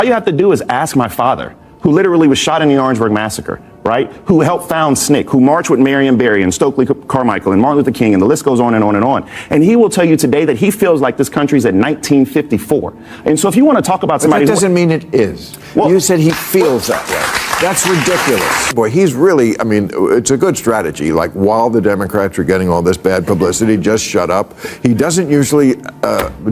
All you have to do is ask my father, who literally was shot in the Orangeburg Massacre, right? Who helped found SNCC, who marched with Marion Barry and Stokely Carmichael and Martin Luther King, and the list goes on and on and on. And he will tell you today that he feels like this country's at 1954. And so if you want to talk about somebody... But that doesn't mean it is. Well, you said he feels that way. That's ridiculous. Boy, he's really, I mean, it's a good strategy. Like, while the Democrats are getting all this bad publicity, just shut up. He doesn't usually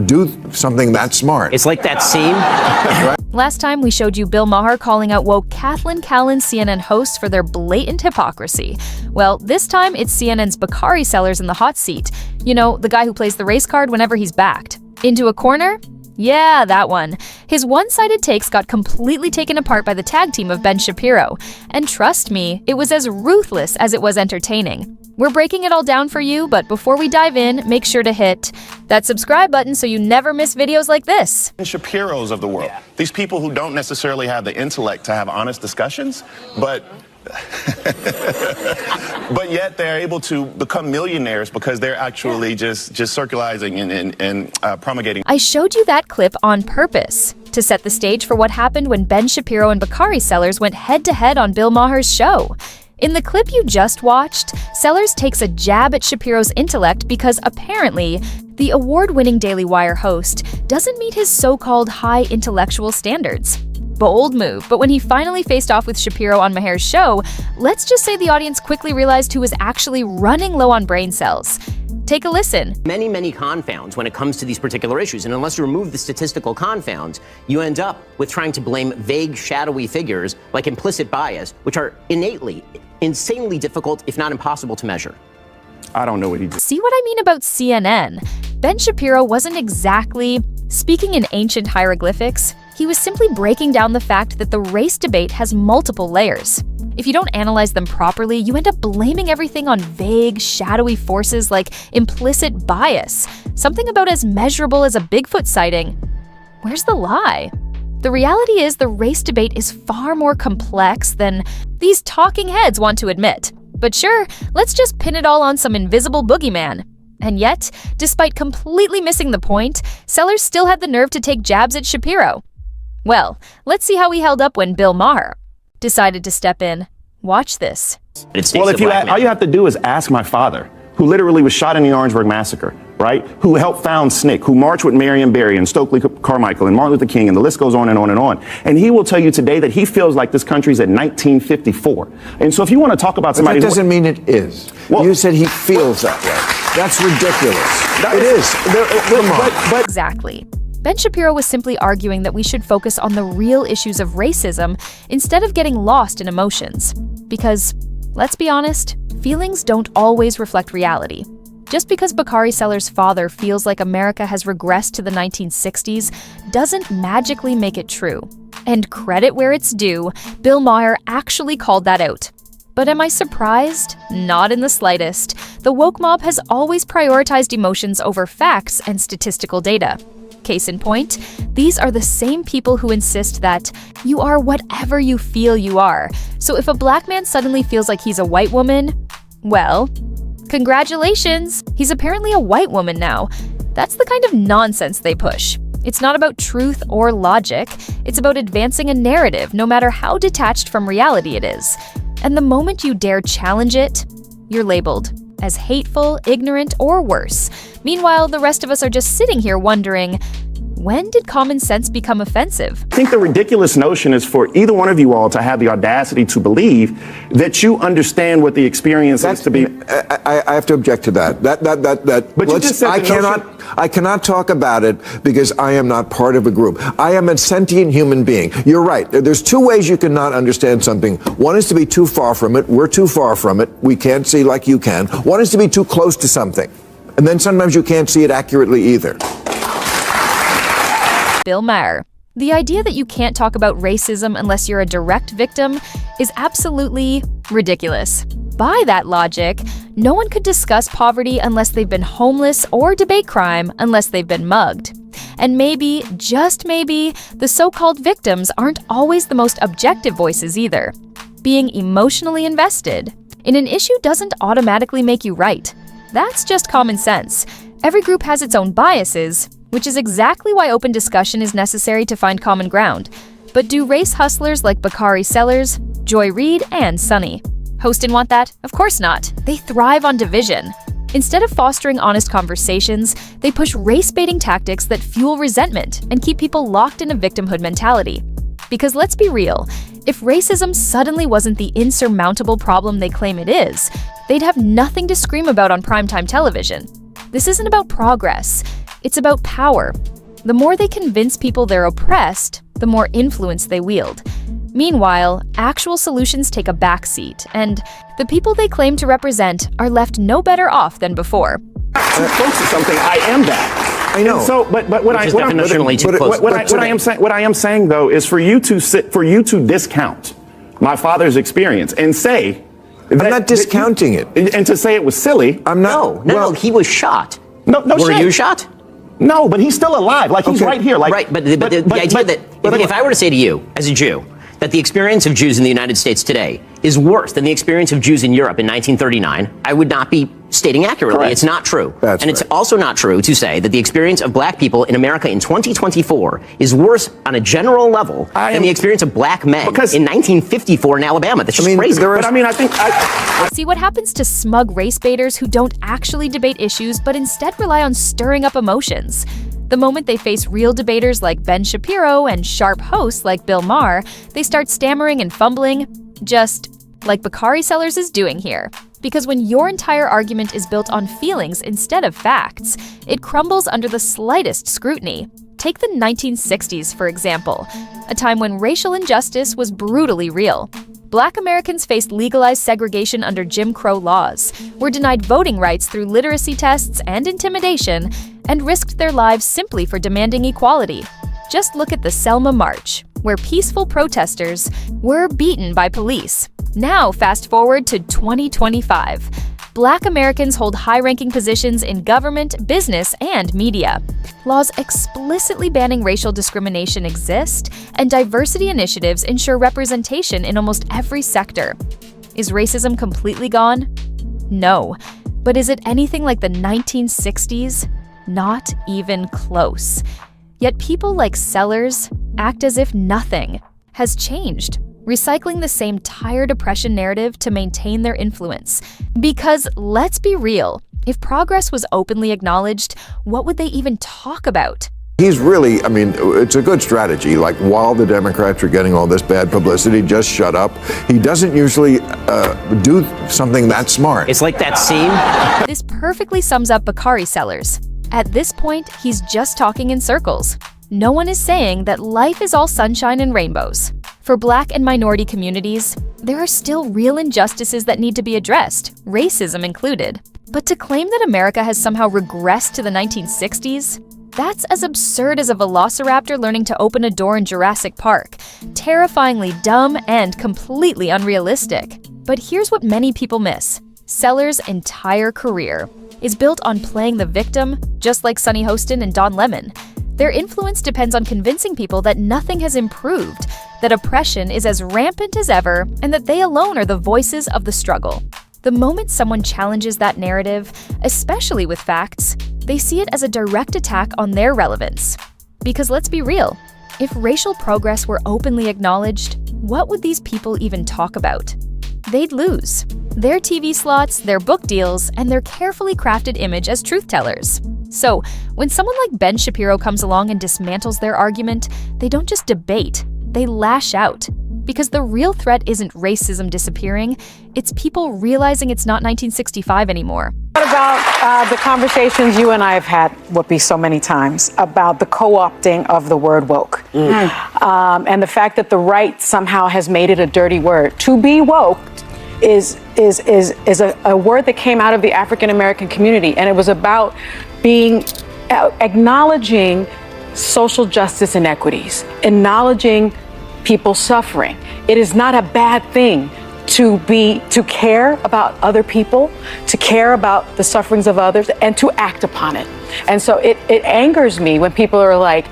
do something that smart. It's like that scene. Right? Last time we showed you Bill Maher calling out woke Kathleen Callan's CNN hosts for their blatant hypocrisy. Well, this time it's CNN's Bakari Sellers in the hot seat. You know, the guy who plays the race card whenever he's backed. Into a corner? Yeah, that one. His one-sided takes got completely taken apart by the tag team of Ben Shapiro. And trust me, it was as ruthless as it was entertaining. We're breaking it all down for you, but before we dive in, make sure to hit that subscribe button so you never miss videos like this. Shapiros of the world. These people who don't necessarily have the intellect to have honest discussions, but yet they're able to become millionaires because they're actually just circularizing and promulgating. I showed you that clip on purpose to set the stage for what happened when Ben Shapiro and Bakari Sellers went head-to-head on Bill Maher's show. In the clip you just watched, Sellers takes a jab at Shapiro's intellect because apparently the award-winning Daily Wire host doesn't meet his so-called high intellectual standards. Bold move, but when he finally faced off with Shapiro on Maher's show, let's just say the audience quickly realized who was actually running low on brain cells. Take a listen. Many confounds when it comes to these particular issues, and unless you remove the statistical confounds, you end up with trying to blame vague, shadowy figures like implicit bias, which are innately, insanely difficult, if not impossible, to measure. I don't know what he did. See what I mean about CNN? Ben Shapiro wasn't exactly speaking in ancient hieroglyphics. He was simply breaking down the fact that the race debate has multiple layers. If you don't analyze them properly, you end up blaming everything on vague, shadowy forces like implicit bias, something about as measurable as a Bigfoot sighting. Where's the lie? The reality is the race debate is far more complex than these talking heads want to admit. But sure, let's just pin it all on some invisible boogeyman. And yet, despite completely missing the point, Sellers still had the nerve to take jabs at Shapiro. Well, let's see how he held up when Bill Maher decided to step in. Watch this. Well, all you have to do is ask my father, who literally was shot in the Orangeburg Massacre, right? Who helped found SNCC, who marched with Marion Barry and Stokely Carmichael and Martin Luther King, and the list goes on and on and on. And he will tell you today that he feels like this country's at 1954. And so if you want to talk about somebody... But that doesn't mean it is. Well, you said he feels that way. That's ridiculous. It is. But exactly. Ben Shapiro was simply arguing that we should focus on the real issues of racism instead of getting lost in emotions. Because, let's be honest, feelings don't always reflect reality. Just because Bakari Sellers' father feels like America has regressed to the 1960s doesn't magically make it true. And credit where it's due, Bill Maher actually called that out. But am I surprised? Not in the slightest. The woke mob has always prioritized emotions over facts and statistical data. Case in point, these are the same people who insist that you are whatever you feel you are. So if a black man suddenly feels like he's a white woman, well, congratulations, he's apparently a white woman now. That's the kind of nonsense they push. It's not about truth or logic, it's about advancing a narrative, no matter how detached from reality it is. And the moment you dare challenge it, you're labeled as hateful, ignorant, or worse. Meanwhile, the rest of us are just sitting here wondering, when did common sense become offensive? I think the ridiculous notion is for either one of you all to have the audacity to believe that you understand what the experience is to be. I have to object to that. But you just said I cannot talk about it because I am not part of a group. I am a sentient human being. You're right. There's two ways you cannot understand something. One is to be too far from it. We're too far from it. We can't see like you can. One is to be too close to something. And then sometimes you can't see it accurately either. Bill Maher. The idea that you can't talk about racism unless you're a direct victim is absolutely ridiculous. By that logic, no one could discuss poverty unless they've been homeless or debate crime unless they've been mugged. And maybe, just maybe, the so-called victims aren't always the most objective voices either. Being emotionally invested in an issue doesn't automatically make you right. That's just common sense. Every group has its own biases, which is exactly why open discussion is necessary to find common ground. But do race hustlers like Bakari Sellers, Joy Reid, and Sunny Hostin want that? Of course not. They thrive on division. Instead of fostering honest conversations, they push race-baiting tactics that fuel resentment and keep people locked in a victimhood mentality. Because let's be real, if racism suddenly wasn't the insurmountable problem they claim it is, they'd have nothing to scream about on primetime television. This isn't about progress, it's about power. The more they convince people they're oppressed, the more influence they wield. Meanwhile, actual solutions take a backseat, and the people they claim to represent are left no better off than before. Too close to something, I am that. I know. And so, but what I am saying though is for you to discount my father's experience and say I'm not discounting it, and to say it was silly. I'm not. No, he was shot. No Were shit. you shot? No, but he's still alive. Like he's right here. Like right, but the idea that if I were to say to you as a Jew that the experience of Jews in the United States today is worse than the experience of Jews in Europe in 1939, I would not be stating accurately. Correct. It's not true. That's and right. It's also not true to say that the experience of black people in America in 2024 is worse on a general level than the experience of black men in 1954 in Alabama. That's just crazy. But I mean, I think See what happens to smug race baiters who don't actually debate issues but instead rely on stirring up emotions. The moment they face real debaters like Ben Shapiro and sharp hosts like Bill Maher, they start stammering and fumbling, just like Bakari Sellers is doing here. Because when your entire argument is built on feelings instead of facts, it crumbles under the slightest scrutiny. Take the 1960s, for example, a time when racial injustice was brutally real. Black Americans faced legalized segregation under Jim Crow laws, were denied voting rights through literacy tests and intimidation, and risked their lives simply for demanding equality. Just look at the Selma March, where peaceful protesters were beaten by police. Now fast forward to 2025. Black Americans hold high-ranking positions in government, business, and media. Laws explicitly banning racial discrimination exist, and diversity initiatives ensure representation in almost every sector. Is racism completely gone? No. But is it anything like the 1960s? Not even close. Yet people like Sellers act as if nothing has changed, recycling the same tired oppression narrative to maintain their influence. Because let's be real, if progress was openly acknowledged, what would they even talk about? He's really, I mean, it's a good strategy. Like, while the Democrats are getting all this bad publicity, just shut up. He doesn't usually do something that smart. It's like that scene. This perfectly sums up Bakari Sellers. At this point, he's just talking in circles. No one is saying that life is all sunshine and rainbows. For Black and minority communities, there are still real injustices that need to be addressed, racism included. But to claim that America has somehow regressed to the 1960s, that's as absurd as a velociraptor learning to open a door in Jurassic Park. Terrifyingly dumb and completely unrealistic. But here's what many people miss. Sellers' entire career is built on playing the victim, just like Sunny Hostin and Don Lemon. Their influence depends on convincing people that nothing has improved, that oppression is as rampant as ever, and that they alone are the voices of the struggle. The moment someone challenges that narrative, especially with facts, they see it as a direct attack on their relevance. Because let's be real, if racial progress were openly acknowledged, what would these people even talk about? They'd lose their TV slots, their book deals, and their carefully crafted image as truth tellers. So, when someone like Ben Shapiro comes along and dismantles their argument, they don't just debate, they lash out. Because the real threat isn't racism disappearing, it's people realizing it's not 1965 anymore. What about the conversations you and I have had, Whoopi, so many times, about the co-opting of the word woke? And the fact that the right somehow has made it a dirty word. To be woke is a word that came out of the African American community, and it was about acknowledging social justice inequities, acknowledging people suffering. It is not a bad thing to care about other people, to care about the sufferings of others, and to act upon it. And so it angers me when people are like,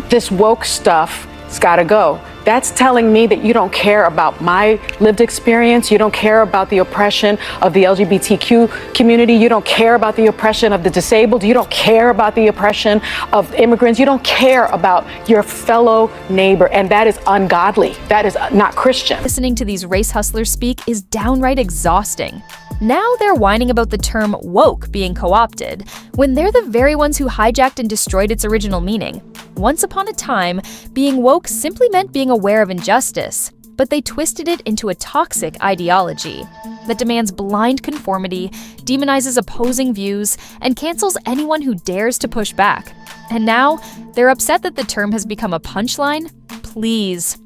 this woke stuff has got to go. that's telling me that you don't care about my lived experience. You don't care about the oppression of the LGBTQ community. You don't care about the oppression of the disabled. You don't care about the oppression of immigrants. You don't care about your fellow neighbor. And that is ungodly. That is not Christian. Listening to these race hustlers speak is downright exhausting. Now they're whining about the term woke being co-opted, when they're the very ones who hijacked and destroyed its original meaning. Once upon a time, being woke simply meant being aware of injustice, but they twisted it into a toxic ideology that demands blind conformity, demonizes opposing views, and cancels anyone who dares to push back. And now, they're upset that the term has become a punchline? Please.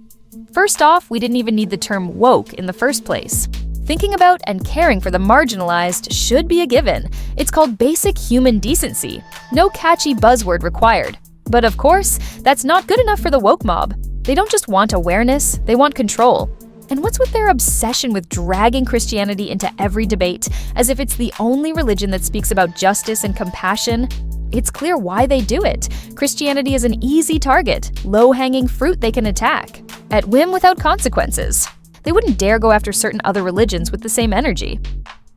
First off, we didn't even need the term woke in the first place. Thinking about and caring for the marginalized should be a given. It's called basic human decency. No catchy buzzword required. But of course, that's not good enough for the woke mob. They don't just want awareness, they want control. And what's with their obsession with dragging Christianity into every debate, as if it's the only religion that speaks about justice and compassion? It's clear why they do it. Christianity is an easy target, low-hanging fruit they can attack, at whim without consequences. They wouldn't dare go after certain other religions with the same energy.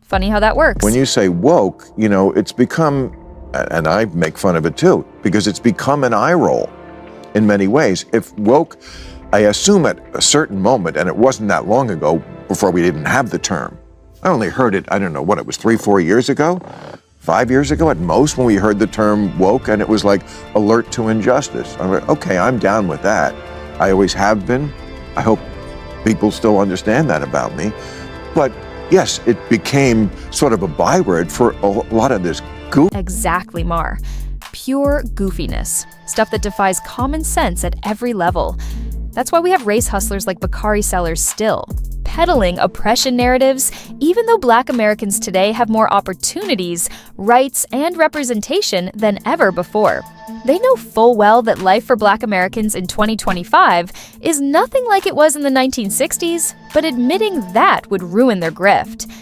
Funny how that works. When you say woke, it's become, and I make fun of it too, because it's become an eye roll in many ways. If woke, I assume at a certain moment, and it wasn't that long ago before we didn't have the term. I only heard it, I don't know what it was, 3-4 years ago? 5 years ago at most, when we heard the term woke, and it was like alert to injustice. I'm like, okay, I'm down with that. I always have been. I hope people still understand that about me. But yes, it became sort of a byword for a lot of this goof. Exactly, Maher. Pure goofiness. Stuff that defies common sense at every level. That's why we have race hustlers like Bakari sellers still, peddling oppression narratives, even though Black Americans today have more opportunities, rights, and representation than ever before. They know full well that life for Black Americans in 2025 is nothing like it was in the 1960s, but admitting that would ruin their grift.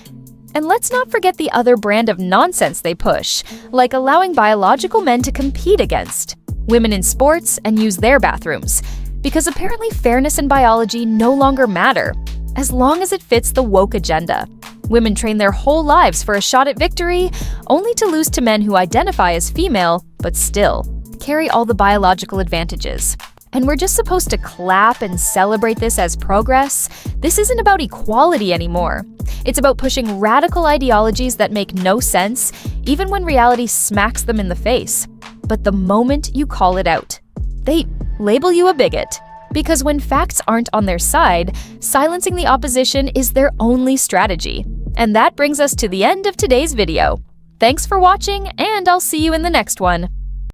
And let's not forget the other brand of nonsense they push, like allowing biological men to compete against women in sports and use their bathrooms, because apparently fairness and biology no longer matter, as long as it fits the woke agenda. Women train their whole lives for a shot at victory, only to lose to men who identify as female, but still carry all the biological advantages. And we're just supposed to clap and celebrate this as progress? This isn't about equality anymore. It's about pushing radical ideologies that make no sense, even when reality smacks them in the face. But the moment you call it out, they label you a bigot. Because when facts aren't on their side, silencing the opposition is their only strategy. And that brings us to the end of today's video. Thanks for watching, and I'll see you in the next one.